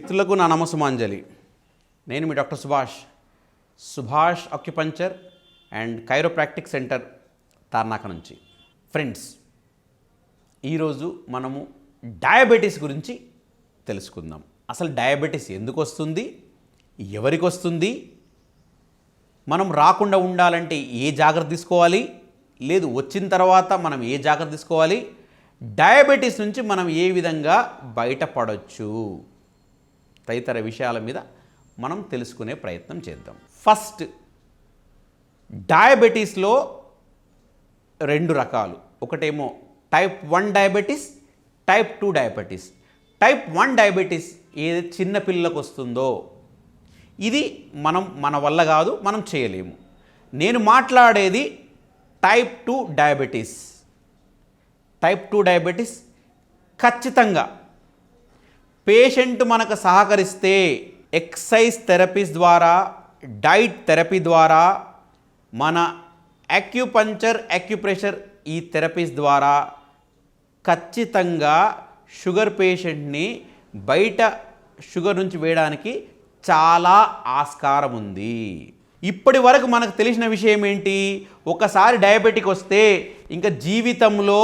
మిత్రులకు నా నమస్సుమాంజలి. నేను మీ doctor Subhash acupuncture and chiropractic centre Tarnaka నుంచి. ఫ్రెండ్స్, ఈరోజు మనము డయాబెటీస్ గురించి తెలుసుకుందాం. అసలు డయాబెటీస్ ఎందుకు వస్తుంది, ఎవరికి వస్తుంది, మనం రాకుండా ఉండాలంటే ఏ జాగ్రత్త తీసుకోవాలి, లేదు వచ్చిన తర్వాత మనం ఏ జాగ్రత్త తీసుకోవాలి, డయాబెటీస్ నుంచి మనం ఏ విధంగా బయటపడవచ్చు తదితర విషయాల మీద మనం తెలుసుకునే ప్రయత్నం చేద్దాం. ఫస్ట్, డయాబెటీస్లో రెండు రకాలు. ఒకటేమో type 1 diabetes, type 2 diabetes. Type 1 diabetes ఏది చిన్న పిల్లలకు వస్తుందో ఇది మన వల్ల కాదు, మనం చేయలేము. నేను మాట్లాడేది టైప్ 2 డయాబెటీస్. టైప్ 2 డయాబెటీస్ ఖచ్చితంగా పేషెంట్ మనకు సహకరిస్తే ఎక్సర్సైజ్ థెరపీస్ ద్వారా, డైట్ థెరపీ ద్వారా, మన యాక్యుపంచర్, యాక్యుప్రెషర్ ఈ థెరపీస్ ద్వారా ఖచ్చితంగా షుగర్ పేషెంట్ని బయట షుగర్ నుంచి వేయడానికి చాలా ఆస్కారం ఉంది. ఇప్పటి వరకు మనకు తెలిసిన విషయం ఏంటి, ఒకసారి డయాబెటిక్ వస్తే ఇంకా జీవితంలో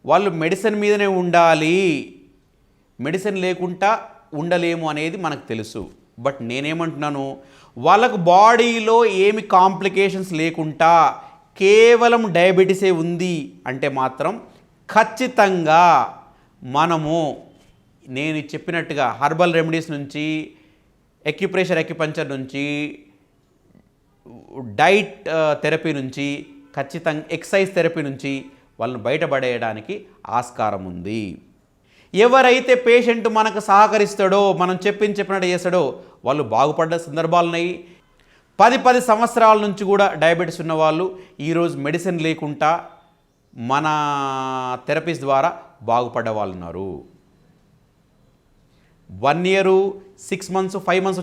వాళ్ళు మెడిసిన్ మీదనే ఉండాలి, మెడిసిన్ లేకుండా ఉండలేము అనేది మనకు తెలుసు. బట్ నేనేమంటున్నాను, వాళ్ళకు బాడీలో ఏమి కాంప్లికేషన్స్ లేకుండా కేవలం డయాబెటీసే ఉంది అంటే మాత్రం ఖచ్చితంగా మనము నేను చెప్పినట్టుగా హర్బల్ రెమెడీస్ నుంచి, యాక్యుప్రెషర్, యాక్యుపంచర్ నుంచి, డైట్ థెరపీ నుంచి, ఖచ్చితంగా ఎక్సర్సైజ్ థెరపీ నుంచి వాళ్ళని బయటపడేయడానికి ఆస్కారం ఉంది. ఎవరైతే పేషెంట్ మనకు సహకరిస్తాడో, మనం చెప్పినట్టు చేస్తాడో వాళ్ళు బాగుపడ్డ సందర్భాలు ఉన్నాయి. 10 సంవత్సరాల నుంచి కూడా డయాబెటీస్ ఉన్న వాళ్ళు ఈరోజు మెడిసిన్ లేకుండా మన థెరపీస్ ద్వారా బాగుపడ్డ వాళ్ళు ఉన్నారు. 1 year, 6 months, 5 months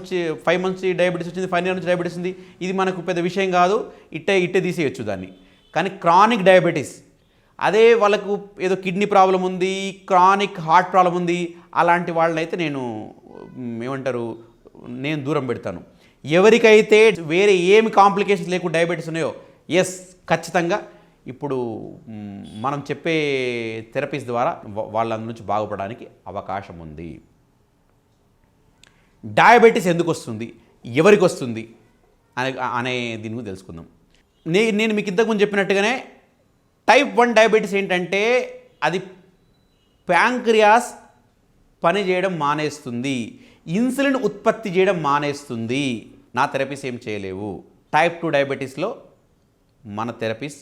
5 months diabetes వచ్చింది, 5 years నుంచి డయాబెటీస్ ఉంది, ఇది మనకు పెద్ద విషయం కాదు, ఇట్టే తీసేయచ్చు దాన్ని. కానీ క్రానిక్ డయాబెటీస్, అదే వాళ్ళకు ఏదో కిడ్నీ ప్రాబ్లం ఉంది, క్రానిక్ హార్ట్ ప్రాబ్లం ఉంది, అలాంటి వాళ్ళనైతే నేను దూరం పెడతాను. ఎవరికైతే వేరే ఏమి కాంప్లికేషన్స్ లేకుండా డయాబెటీస్ ఉన్నాయో ఖచ్చితంగా ఇప్పుడు మనం చెప్పే థెరపీస్ ద్వారా వాళ్ళ నుంచి బాగుపడడానికి అవకాశం ఉంది. డయాబెటీస్ ఎందుకు వస్తుంది, ఎవరికి వస్తుంది అనే దీని గురించి తెలుసుకుందాం. నేను మీకు ఇంతకుముందు చెప్పినట్టుగానే టైప్ 1 డయాబెటీస్ ఏంటంటే అది ప్యాంక్రియాస్ పనిచేయడం మానేస్తుంది, ఇన్సులిన్ ఉత్పత్తి చేయడం మానేస్తుంది. నా థెరపీస్ ఏం చేయలేవు. టైప్ 2 డయాబెటీస్లో మన థెరపీస్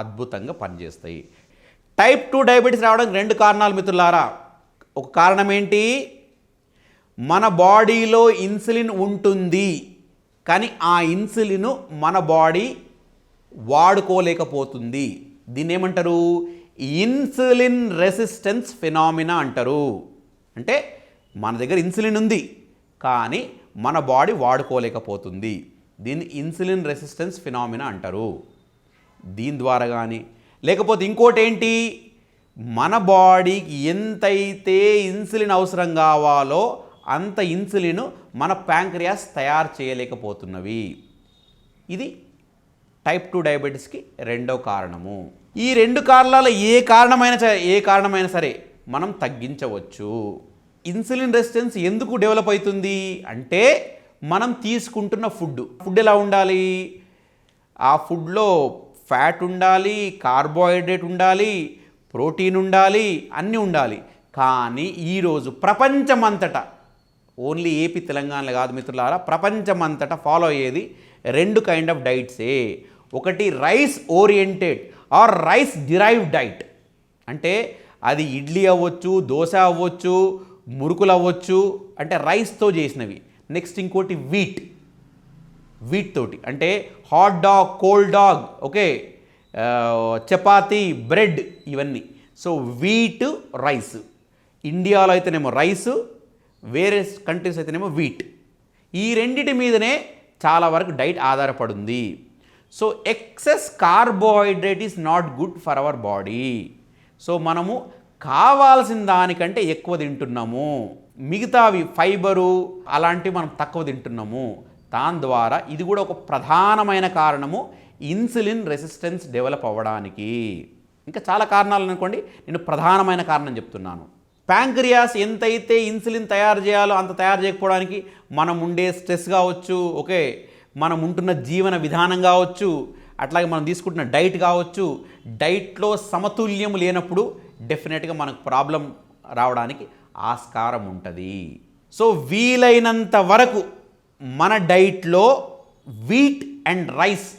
అద్భుతంగా పనిచేస్తాయి. టైప్ 2 డయాబెటీస్ రావడానికి 2 కారణాలు మిత్రులారా. ఒక కారణం ఏంటి, మన బాడీలో ఇన్సులిన్ ఉంటుంది కానీ ఆ ఇన్సులిన్ మన బాడీ వాడుకోలేకపోతుంది. దీన్ని ఏమంటారు, ఇన్సులిన్ రెసిస్టెన్స్ ఫినామినా అంటారు. అంటే మన దగ్గర ఇన్సులిన్ ఉంది కానీ మన బాడీ వాడుకోలేకపోతుంది. దీన్ని ఇన్సులిన్ రెసిస్టెన్స్ ఫినామినా అంటారు. దీని ద్వారా కానీ, లేకపోతే ఇంకోటి ఏంటి, మన బాడీకి ఎంతైతే ఇన్సులిన్ అవసరం కావాలో అంత ఇన్సులిన్ మన ప్యాంక్రియాస్ తయారు చేయలేకపోతున్నవి. ఇది టైప్ 2 డయాబెటీస్కి రెండో కారణము. ఈ 2 కారణాలు ఏ కారణమైనా సరే మనం తగ్గించవచ్చు. ఇన్సులిన్ రెసిస్టెన్స్ ఎందుకు డెవలప్ అవుతుంది అంటే మనం తీసుకుంటున్న ఫుడ్ ఎలా ఉండాలి, ఆ ఫుడ్లో ఫ్యాట్ ఉండాలి, కార్బోహైడ్రేట్ ఉండాలి, ప్రోటీన్ ఉండాలి, అన్నీ ఉండాలి. కానీ ఈరోజు ప్రపంచమంతటా, ఓన్లీ ఏపీ తెలంగాణలో కాదు మిత్రులారా, ప్రపంచమంతటా ఫాలో అయ్యేది 2 కైండ్ ఆఫ్ డైట్సే. ఒకటి rice oriented or rice derived diet, అంటే అది ఇడ్లీ అవ్వచ్చు, దోశ అవ్వచ్చు, మురుకులు అవ్వచ్చు, అంటే రైస్తో చేసినవి. నెక్స్ట్ ఇంకోటి వీట్ తోటి, అంటే hot dog, cold dog, okay, chapati, bread, ఇవన్నీ. So wheat, rice. ఇండియాలో అయితేనేమో రైసు, వేరే కంట్రీస్ అయితేనేమో వీట్. ఈ రెండిటి మీదనే చాలా వరకు డైట్ ఆధారపడింది. So excess carbohydrate is not good for our body. So మనము కావాల్సిన దానికంటే ఎక్కువ తింటున్నాము. మిగతావి ఫైబరు అలాంటివి మనం తక్కువ తింటున్నాము. దాని ద్వారా ఇది కూడా ఒక ప్రధానమైన కారణము ఇన్సులిన్ రెసిస్టెన్స్ డెవలప్ అవ్వడానికి. ఇంకా చాలా కారణాలు అనుకోండి, నేను ప్రధానమైన కారణం చెప్తున్నాను. ప్యాంక్రియాస్ ఎంతైతే ఇన్సులిన్ తయారు చేయాలో అంత తయారు చేయకపోవడానికి మనం ఉండే స్ట్రెస్ కావచ్చు, ఓకే, మనం ఉంటున్న జీవన విధానం కావచ్చు, అట్లాగే మనం తీసుకుంటున్న డైట్ కావచ్చు, డైట్లో సమతుల్యం లేనప్పుడు డెఫినెట్గా మనకు ప్రాబ్లం రావడానికి ఆస్కారం ఉంటుంది. సో వీలైనంత వరకు మన డైట్లో వీట్ అండ్ రైస్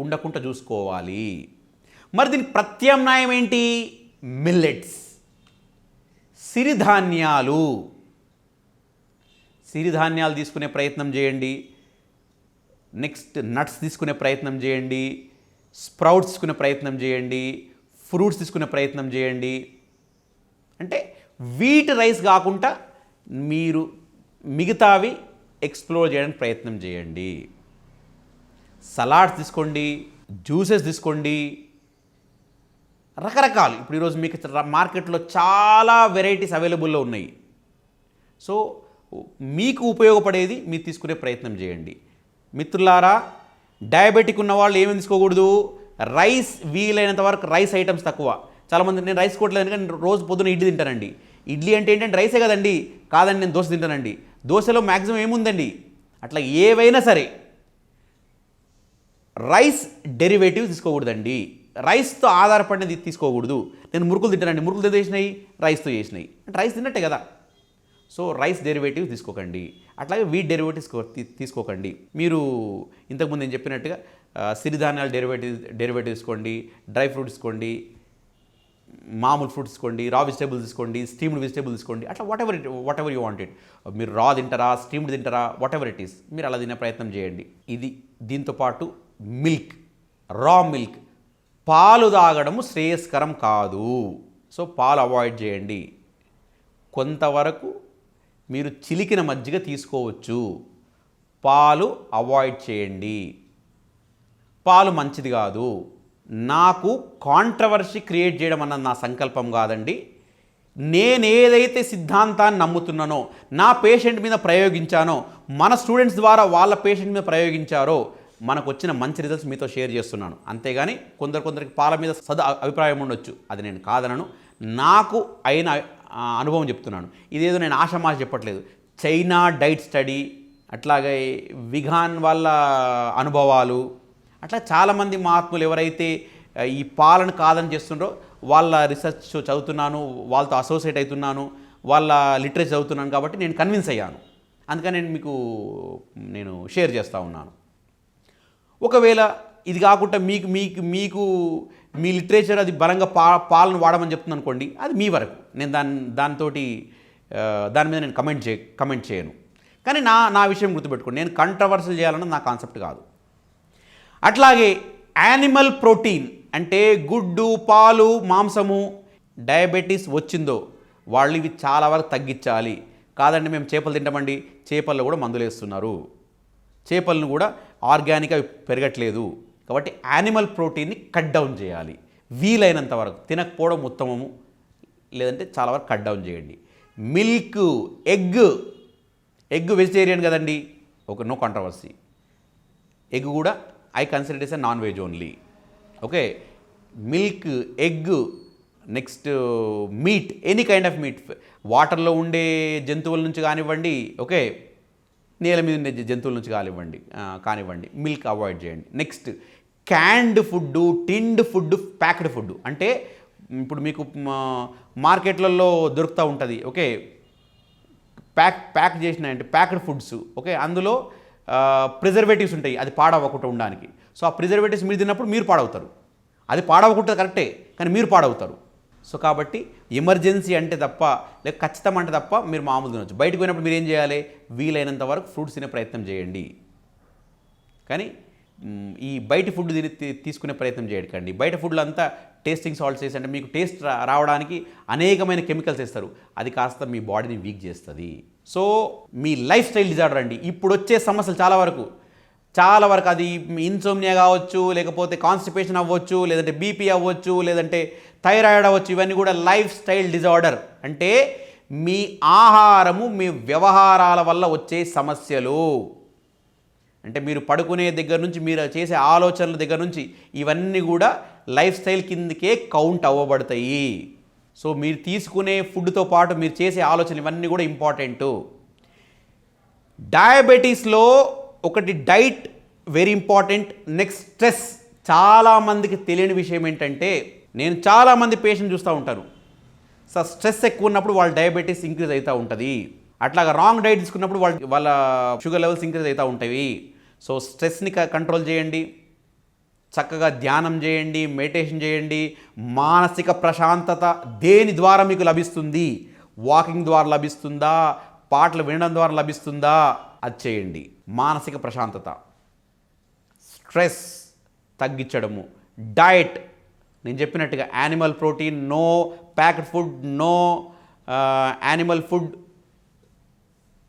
ఉండకుండా చూసుకోవాలి. మరి దీనికి ప్రత్యామ్నాయం ఏంటి? మిల్లెట్స్, సిరిధాన్యాలు. సిరిధాన్యాలు తీసుకునే ప్రయత్నం చేయండి. నెక్స్ట్ నట్స్ తీసుకునే ప్రయత్నం చేయండి. స్ప్రౌట్స్ తీసుకునే ప్రయత్నం చేయండి. ఫ్రూట్స్ తీసుకునే ప్రయత్నం చేయండి. అంటే వీట్ రైస్ కాకుండా మీరు మిగతావి ఎక్స్ప్లోర్ చేయడానికి ప్రయత్నం చేయండి. సలాడ్స్ తీసుకోండి, జ్యూసెస్ తీసుకోండి, రకరకాలు. ఇప్పుడు ఈరోజు మీకు మార్కెట్లో చాలా వెరైటీస్ అవైలబుల్లో ఉన్నాయి. సో మీకు ఉపయోగపడేది మీరు తీసుకునే ప్రయత్నం చేయండి. మిత్రులారా, డయాబెటిక్ ఉన్న వాళ్ళు ఏమేమి తీసుకోకూడదు? రైస్, వీలైనంత వరకు రైస్ ఐటమ్స్ తక్కువ. చాలామంది నేను రైస్ కొట్టలేదు కానీ రోజు పొద్దున ఇడ్లీ తింటానండి. ఇడ్లీ అంటే ఏంటంటే రైసే కదండి. కాదండి, నేను దోశ తింటానండి. దోశలో మ్యాక్సిమం ఏముందండి? అట్లా ఏవైనా సరే రైస్ డెరివేటివ్ తీసుకోకూడదండి. రైస్తో ఆధారపడినది తీసుకోకూడదు. నేను మురుకులు తింటానండి, మురుకులు చేసినాయి రైస్తో చేసినాయి అంటే రైస్ తిన్నట్టే కదా. సో రైస్ డెరివేటివ్స్ తీసుకోకండి. అట్లాగే వీట్ డెరివేటివ్స్ తీసుకోకండి. మీరు ఇంతకుముందు నేను చెప్పినట్టుగా సిరిధాన్యాలు డెరివేటివ్ తీసుకోండి, డ్రై ఫ్రూట్స్ తీసుకోండి, మామూలు ఫ్రూట్స్ తీసుకోండి, రా వెజిటేబుల్స్ తీసుకోండి, స్టీమ్డ్ వెజిటేబుల్స్ తీసుకోండి. అట్లా వాట్ ఎవర్ యూ వాంటెడ్. మీరు రా తింటారా, స్టీమ్డ్ తింటారా, వాట్ ఎవర్ ఇట్ ఈస్, మీరు అలా తినే ప్రయత్నం చేయండి. ఇది దీంతోపాటు మిల్క్, రా మిల్క్, పాలు తాగడము శ్రేయస్కరం కాదు. సో పాలు అవాయిడ్ చేయండి. కొంతవరకు మీరు చిలికిన మజ్జిగ తీసుకోవచ్చు. పాలు అవాయిడ్ చేయండి. పాలు మంచిది కాదు. నాకు కాంట్రవర్సీ క్రియేట్ చేయడం అన్నది నా సంకల్పం కాదండి. నేనేదైతే సిద్ధాంతాన్ని నమ్ముతున్నానో, నా పేషెంట్ మీద ప్రయోగించానో, మన స్టూడెంట్స్ ద్వారా వాళ్ళ పేషెంట్ మీద ప్రయోగించారో మనకు వచ్చిన మంచి రిజల్ట్స్ మీతో షేర్ చేస్తున్నాను. అంతేగాని కొందరికి పాల మీద అభిప్రాయం ఉండొచ్చు, అది నేను కాదనను. నాకు అయిన అనుభవం చెప్తున్నాను. ఇదేదో నేను ఆషామాషి చెప్పట్లేదు. చైనా డైట్ స్టడీ, అట్లాగే విగాన్ వాళ్ళ అనుభవాలు, అట్లా చాలామంది మహాత్ములు ఎవరైతే ఈ పాలన కాదని చేస్తున్నారో వాళ్ళ రీసెర్చ్ చదువుతున్నాను, వాళ్ళతో అసోసియేట్ అవుతున్నాను, వాళ్ళ లిటరేచర్ చదువుతున్నాను కాబట్టి నేను కన్విన్స్ అయ్యాను. అందుకని నేను నేను షేర్ చేస్తూ ఉన్నాను. ఒకవేళ ఇది కాకుండా మీకు మీ లిటరేచర్ అది బలంగా పాలను వాడమని చెప్తుంది అనుకోండి, అది మీ వరకు. నేను దాని మీద నేను కమెంట్ చేయను. కానీ నా విషయం గుర్తుపెట్టుకోండి, నేను కంట్రవర్సల్ చేయాలన్నది నా కాన్సెప్ట్ కాదు. అట్లాగే యానిమల్ ప్రోటీన్ అంటే గుడ్డు, పాలు, మాంసము, డయాబెటీస్ వచ్చిందో వాళ్ళు ఇవి చాలా వరకు తగ్గించాలి. కాదండి మేము చేపలు తింటామండి, చేపల్లో కూడా మందులు వేస్తున్నారు, చేపలను కూడా ఆర్గానిక్గా పెరగట్లేదు. కాబట్టి యానిమల్ ప్రోటీన్ని కట్ డౌన్ చేయాలి. వీలైనంత వరకు తినకపోవడం ఉత్తమము, లేదంటే చాలా వరకు కట్ డౌన్ చేయండి. మిల్క్, ఎగ్ వెజిటేరియన్ కదండి, నో కాంట్రవర్సీ. ఎగ్ కూడా I consider it as a non veg only. Okay, milk, egg, next meat, any kind of meat, వాటర్లో ఉండే జంతువుల నుంచి కానివ్వండి, ఓకే, నేల మీద ఉండే జంతువుల నుంచి కానివ్వండి, మిల్క్ అవాయిడ్ చేయండి. Next క్యాండ్ food, tinned food, packed food. అంటే ఇప్పుడు మీకు మార్కెట్లలో దొరుకుతూ ఉంటుంది, ఓకే, ప్యాక్ చేసిన అంటే ప్యాక్డ్ ఫుడ్స్, ఓకే, అందులో ప్రిజర్వేటివ్స్ ఉంటాయి, అది పాడవకుండా ఉండడానికి. సో ఆ ప్రిజర్వేటివ్స్ మీరు తిన్నప్పుడు మీరు పాడవుతారు. అది పాడవకుంటుంది కరెక్టే, కానీ మీరు పాడవుతారు. సో కాబట్టి ఎమర్జెన్సీ అంటే తప్ప, లేక ఖచ్చితం అంటే తప్ప మీరు మామూలు తినొచ్చు. బయటకు పోయినప్పుడు మీరు ఏం చేయాలి? వీలైనంత వరకు ఫ్రూట్స్ తినే ప్రయత్నం చేయండి. కానీ ఈ బయట ఫుడ్ తీసుకునే ప్రయత్నం చేయకండి. బయట ఫుడ్లో అంతా టేస్టింగ్ సాల్ట్స్ వేసి, అంటే మీకు టేస్ట్ రావడానికి అనేకమైన కెమికల్స్ వేస్తారు, అది కాస్త మీ బాడీని వీక్ చేస్తుంది. సో మీ లైఫ్ స్టైల్ డిజార్డర్ అండి. ఇప్పుడు వచ్చే సమస్యలు చాలా వరకు అది ఇన్సోమ్నియా కావచ్చు, లేకపోతే కాన్స్టిపేషన్ అవ్వచ్చు, లేదంటే బీపీ అవ్వచ్చు, లేదంటే థైరాయిడ్ అవ్వచ్చు. ఇవన్నీ కూడా లైఫ్ స్టైల్ డిజార్డర్. అంటే మీ ఆహారము, మీ వ్యవహారాల వల్ల వచ్చే సమస్యలు. అంటే మీరు పడుకునే దగ్గర నుంచి, మీరు చేసే ఆలోచనల దగ్గర నుంచి ఇవన్నీ కూడా లైఫ్ స్టైల్ కిందకే కౌంట్ అవ్వబడతాయి. సో మీరు తీసుకునే ఫుడ్తో పాటు మీరు చేసే ఆలోచనలు ఇవన్నీ కూడా ఇంపార్టెంటు. డయాబెటీస్లో ఒకటి diet very important. Next stress. చాలామందికి తెలియని విషయం ఏంటంటే, నేను చాలామంది పేషెంట్ చూస్తూ ఉంటాను, సో స్ట్రెస్ ఎక్కువ ఉన్నప్పుడు వాళ్ళ డయాబెటీస్ ఇంక్రీజ్ అవుతూ ఉంటుంది. అట్లాగా రాంగ్ డైట్ తీసుకున్నప్పుడు వాళ్ళ షుగర్ లెవెల్స్ ఇంక్రీజ్ అవుతూ ఉంటాయి. సో స్ట్రెస్ని కంట్రోల్ చేయండి, చక్కగా ధ్యానం చేయండి, మెడిటేషన్ చేయండి. మానసిక ప్రశాంతత దేని ద్వారా మీకు లభిస్తుంది? వాకింగ్ ద్వారా లభిస్తుందా, పాటలు వినడం ద్వారా లభిస్తుందా? అది చేయండి. మానసిక ప్రశాంతత, స్ట్రెస్ తగ్గించడము, డైట్ నేను చెప్పినట్టుగా animal protein, no packed food, no animal food,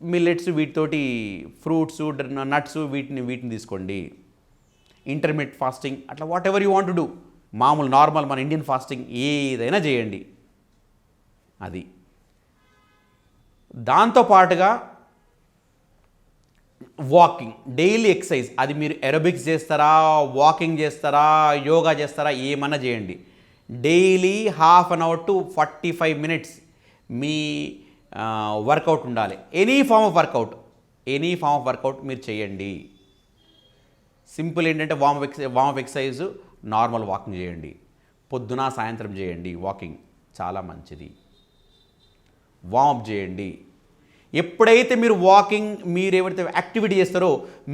millets, వీటితోటి ఫ్రూట్స్, నట్స్, వీటిని తీసుకోండి. ఇంటర్మీడియట్ ఫాస్టింగ్, అట్లా whatever you want to do. మామూలు నార్మల్ మన ఇండియన్ ఫాస్టింగ్ ఏదైనా చేయండి. అది దాంతోపాటుగా వాకింగ్, డైలీ ఎక్సర్సైజ్. అది మీరు ఎరోబిక్స్ చేస్తారా, వాకింగ్ చేస్తారా, యోగా చేస్తారా, ఏమన్నా చేయండి. Daily ½ an hour to 45 minutes మీ వర్కౌట్ ఉండాలి. ఎనీ ఫామ్ ఆఫ్ వర్కౌట్ మీరు చేయండి. సింపుల్ ఏంటంటే వార్మప్ ఎక్సర్సైజ్, నార్మల్ వాకింగ్ చేయండి. పొద్దున సాయంత్రం చేయండి వాకింగ్, చాలా మంచిది. వార్మప్ చేయండి. ఎప్పుడైతే మీరు వాకింగ్, మీరు ఎవరైతే యాక్టివిటీ చేస్తారో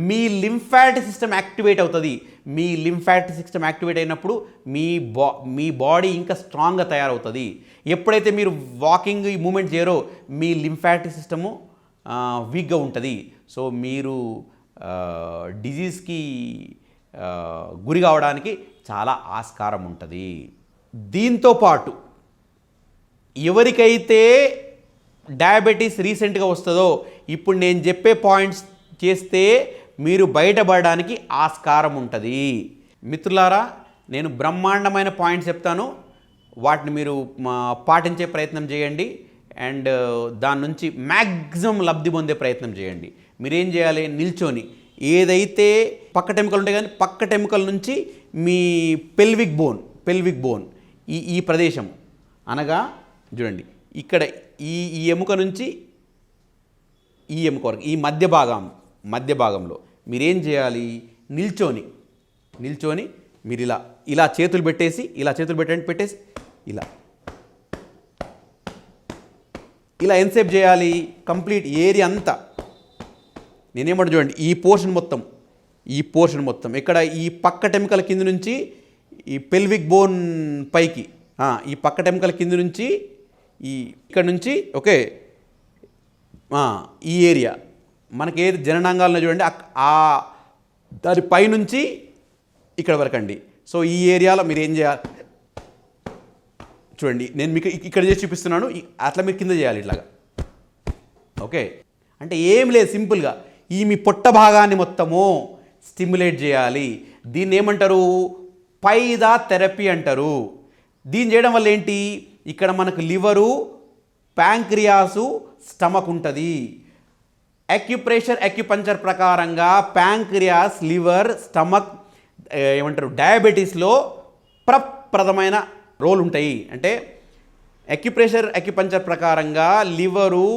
మీ లింఫాటిక్ సిస్టమ్ యాక్టివేట్ అవుతుంది. మీ లింఫాటిక్ సిస్టమ్ యాక్టివేట్ అయినప్పుడు మీ బాడీ ఇంకా స్ట్రాంగ్గా తయారవుతుంది. ఎప్పుడైతే మీరు వాకింగ్ ఈ మూమెంట్ చేయరో మీ లింఫాటిక్ సిస్టము వీక్గా ఉంటుంది. సో మీరు డిజీజ్కి గురి కావడానికి చాలా ఆస్కారం ఉంటుంది. దీంతో పాటు ఎవరికైతే డయాబెటీస్ రీసెంట్గా వస్తుందో, ఇప్పుడు నేను చెప్పే పాయింట్స్ చేస్తే మీరు బయటపడడానికి ఆస్కారం ఉంటుంది. మిత్రులారా, నేను బ్రహ్మాండమైన పాయింట్స్ చెప్తాను, వాటిని మీరు పాటించే ప్రయత్నం చేయండి. అండ్ దాని నుంచి మ్యాక్సిమం లబ్ధి పొందే ప్రయత్నం చేయండి. మీరేం చేయాలి? నిల్చొని ఏదైతే పక్కటెముకలు ఉంటాయి కానీ పక్కటెముకల నుంచి మీ పెల్విక్ బోన్ ఈ ప్రదేశం, అనగా చూడండి ఇక్కడ ఈ ఎముక నుంచి ఈ ఎముక వరకు, ఈ మధ్య భాగంలో మీరేం చేయాలి? నిల్చొని మీరు ఇలా చేతులు పెట్టేసి, పెట్టేసి ఇలా ఎంతసేపు చేయాలి? కంప్లీట్ ఏరియా అంతా. నేనేమంటా చూడండి, ఈ పోర్షన్ మొత్తం ఇక్కడ ఈ పక్కటెముకల కింద నుంచి ఈ పెల్విక్ బోన్ పైకి, ఈ పక్కటెముకల కింద నుంచి ఇక్కడ నుంచి, ఓకే, ఈ ఏరియా మనకి ఏది జననాంగాలను చూడండి, దాని పైనుంచి ఇక్కడ వరకు అండి. సో ఈ ఏరియాలో మీరు ఏం చేయాలి చూడండి, నేను మీకు ఇక్కడ చేసి చూపిస్తున్నాను, అట్లా మీరు కింద చేయాలి ఇట్లాగా. ఓకే, అంటే ఏం లేదు, సింపుల్గా మీ పొట్ట భాగాన్ని మొత్తము స్టిమ్యులేట్ చేయాలి. దీన్ని ఏమంటారు? పైదా థెరపీ అంటారు. దీన్ని చేయడం వల్ల ఏంటి? ఇక్కడ మనకు లివరు, ప్యాంక్రియాసు, స్టమక్ ఉంటుంది. అక్యుపంచర్ ప్రకారంగా ప్యాంక్రియాస్, లివర్, స్టమక్ ఏమంటారు డయాబెటీస్లో ప్రప్రదమైన రోల్ ఉంటాయి. అంటే అక్యుపంచర్ ప్రకారంగా లివరు,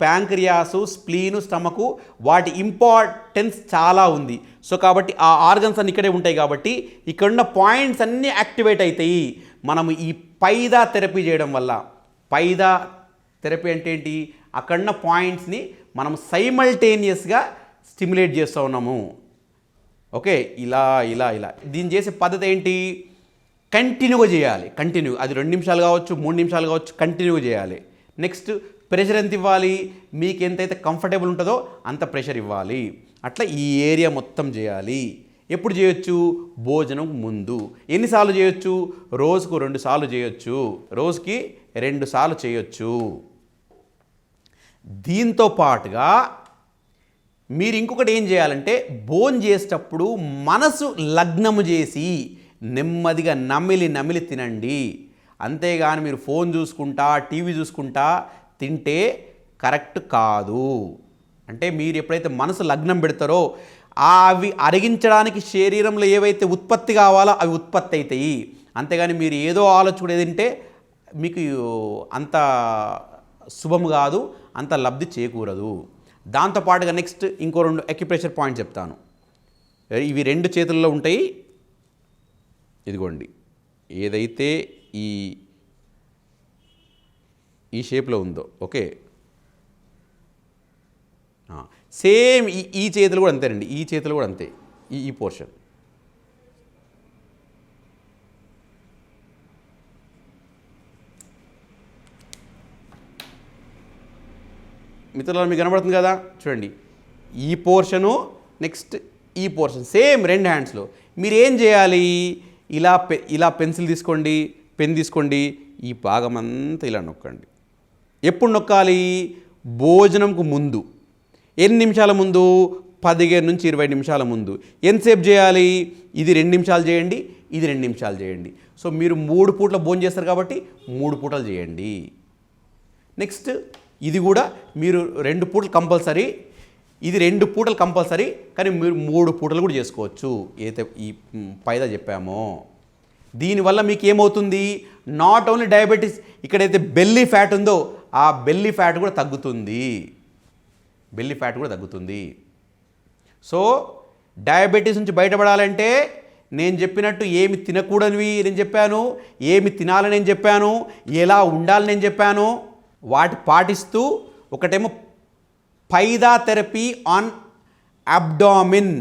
ప్యాంక్రియాసు, స్ప్లీను, స్టమకు, వాటి ఇంపార్టెన్స్ చాలా ఉంది. సో కాబట్టి ఆ ఆర్గన్స్ అన్ని ఇక్కడే ఉంటాయి కాబట్టి ఇక్కడున్న పాయింట్స్ అన్నీ యాక్టివేట్ అవుతాయి. మనము ఈ పైదా థెరపీ చేయడం వల్ల, పైదా థెరపీ అంటే ఏంటి? అక్కడున్న పాయింట్స్ని మనం సైమల్టేనియస్గా స్టిమ్యులేట్ చేస్తూ ఉన్నాము. ఓకే, ఇలా. దీన్ని చేసే పద్ధతి ఏంటి? కంటిన్యూగా చేయాలి. అది 2 నిమిషాలు కావచ్చు, 3 నిమిషాలు కావచ్చు, కంటిన్యూగా చేయాలి. నెక్స్ట్ ప్రెషర్ ఎంత ఇవ్వాలి? మీకు ఎంతైతే కంఫర్టబుల్ ఉంటుందో అంత ప్రెషర్ ఇవ్వాలి. అట్లా ఈ ఏరియా మొత్తం చేయాలి. ఎప్పుడు చేయొచ్చు? భోజనం ముందు. ఎన్నిసార్లు చేయొచ్చు? రోజుకు 2 సార్లు చేయొచ్చు. రోజుకి 2 సార్లు చేయొచ్చు. దీంతో పాటుగా మీరు ఇంకొకటి ఏం చేయాలంటే, భోజనం చేసేటప్పుడు మనసు లగ్నము చేసి నెమ్మదిగా నమిలి తినండి. అంతేగాని మీరు ఫోన్ చూసుకుంటా, టీవీ చూసుకుంటా తింటే కరెక్ట్ కాదు. అంటే మీరు ఎప్పుడైతే మనసు లగ్నం పెడతారో అవి అరిగించడానికి శరీరంలో ఏవైతే ఉత్పత్తి కావాలో అవి ఉత్పత్తి అవుతాయి. అంతేగాని మీరు ఏదో ఆలోచన తింటే మీకు అంత శుభం కాదు, అంత లబ్ధి చేకూరదు. దాంతోపాటుగా నెక్స్ట్ ఇంకో 2 అక్యుప్రెషర్ పాయింట్స్ చెప్తాను. ఇవి 2 చేతుల్లో ఉంటాయి. ఇదిగోండి, ఏదైతే ఈ షేప్లో ఉందో, ఓకే, సేమ్ ఈ చేతులు కూడా అంతేనండి. ఈ చేతులు కూడా అంతే. ఈ పోర్షన్ మిత్రులు మీకు కనబడుతుంది కదా, చూడండి. ఈ పోర్షను నెక్స్ట్ ఈ పోర్షన్ సేమ్ 2 హ్యాండ్స్లో. మీరు ఏం చేయాలి, ఇలా పెన్సిల్ తీసుకోండి, పెన్ తీసుకోండి, ఈ భాగం అంతా ఇలా నొక్కండి. ఎప్పుడు నొక్కాలి? భోజనంకు ముందు. ఎన్ని నిమిషాల ముందు? 15 నుంచి 20 నిమిషాల ముందు. ఎంతసేపు చేయాలి? ఇది 2 నిమిషాలు చేయండి, ఇది 2 నిమిషాలు చేయండి. సో మీరు 3 పూటల భోజనం చేస్తారు కాబట్టి 3 పూటలు చేయండి. నెక్స్ట్ ఇది కూడా మీరు 2 పూటలు కంపల్సరీ, ఇది 2 పూటలు కంపల్సరీ, కానీ మీరు 3 పూటలు కూడా చేసుకోవచ్చు ఏదైతే ఈ పైదా చెప్పామో. దీనివల్ల మీకు ఏమవుతుంది? నాట్ ఓన్లీ డయాబెటీస్, ఇక్కడైతే బెల్లీ ఫ్యాట్ ఉందో ఆ బెల్లీ ఫ్యాట్ కూడా తగ్గుతుంది. బెల్లీ ఫ్యాట్ కూడా తగ్గుతుంది. సో డయాబెటీస్ నుంచి బయటపడాలంటే నేను చెప్పినట్టు ఏమి తినకూడనివి నేను చెప్పాను, ఏమి తినాలని నేను చెప్పాను, ఎలా ఉండాలని నేను చెప్పాను, వాటి పాటిస్తూ, ఒకటేమో పైదా థెరపీ ఆన్ అబ్డామిన్,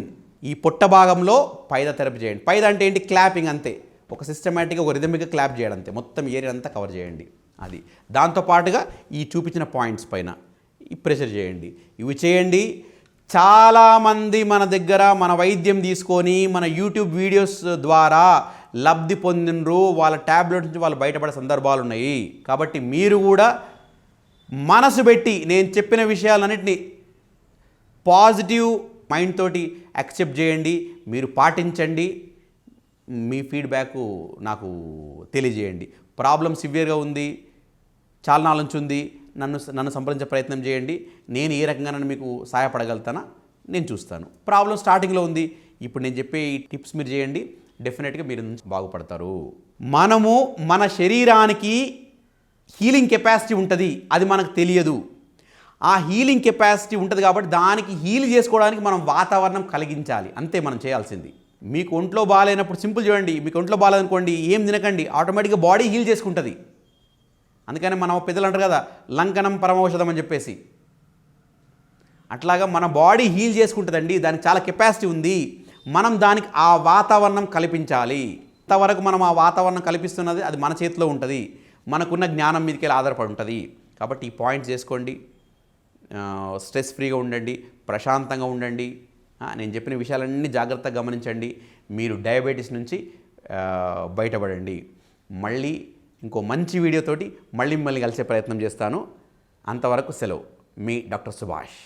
ఈ పొట్ట భాగంలో పైదా థెరపీ చేయండి. పైదా అంటే ఏంటి? క్లాపింగ్ అంతే. ఒక సిస్టమేటిక్గా, ఒక రిథమిక్గా క్లాప్ చేయడం అంతే. మొత్తం ఏరియా అంతా కవర్ చేయండి. అది దాంతోపాటుగా ఈ చూపించిన పాయింట్స్ పైన ఈ ప్రెషర్ చేయండి. ఇవి చేయండి. చాలామంది మన దగ్గర మన వైద్యం తీసుకొని మన యూట్యూబ్ వీడియోస్ ద్వారా లబ్ధి పొందినరు. వాళ్ళ ట్యాబ్లెట్ నుంచి వాళ్ళు బయటపడే సందర్భాలు ఉన్నాయి. కాబట్టి మీరు కూడా మనసు పెట్టి నేను చెప్పిన విషయాలన్నింటినీ పాజిటివ్ మైండ్ తోటి యాక్సెప్ట్ చేయండి, మీరు పాటించండి. మీ ఫీడ్బ్యాక్ నాకు తెలియజేయండి. ప్రాబ్లం సివియర్గా ఉంది, చాలా నాళ్ళ నుంచి ఉంది, నన్ను సంప్రదించే ప్రయత్నం చేయండి. నేను ఏ రకంగా మీకు సహాయపడగలుగుతానా నేను చూస్తాను. ప్రాబ్లం స్టార్టింగ్లో ఉంది, ఇప్పుడు నేను చెప్పే ఈ టిప్స్ మీరు చేయండి, డెఫినెట్గా మీరు బాగుపడతారు. మనము మన శరీరానికి హీలింగ్ కెపాసిటీ ఉంటుంది, అది మనకు తెలియదు. ఆ హీలింగ్ కెపాసిటీ ఉంటుంది కాబట్టి దానికి హీల్ చేసుకోవడానికి మనం వాతావరణం కలిగించాలి, అంతే మనం చేయాల్సింది. మీకు ఒంట్లో బాగాలేనప్పుడు సింపుల్ చూడండి, మీకు ఒంట్లో బాగాలేదనుకోండి, ఏం తినకండి, ఆటోమేటిక్గా బాడీ హీల్ చేసుకుంటుంది. అందుకని మన పెద్దలు అంటారు కదా, లంకనం పరమౌషధం అని చెప్పేసి. అట్లాగా మన బాడీ హీల్ చేసుకుంటుందండి, దానికి చాలా కెపాసిటీ ఉంది. మనం దానికి ఆ వాతావరణం కల్పించాలి. ఇంతవరకు మనం ఆ వాతావరణం కల్పిస్తున్నది అది మన చేతిలో ఉంటుంది, మనకున్న జ్ఞానం మీదకి వెళ్ళి ఆధారపడి ఉంటుంది. కాబట్టి ఈ పాయింట్స్ చేసుకోండి, స్ట్రెస్ ఫ్రీగా ఉండండి, ప్రశాంతంగా ఉండండి. నేను చెప్పిన విషయాలన్నీ జాగ్రత్తగా గమనించండి. మీరు డయాబెటీస్ నుంచి బయటపడండి. మళ్ళీ ఇంకో మంచి వీడియోతోటి మళ్ళీ కలిసే ప్రయత్నం చేస్తాను. అంతవరకు సెలవు. మీ డాక్టర్ సుభాష్.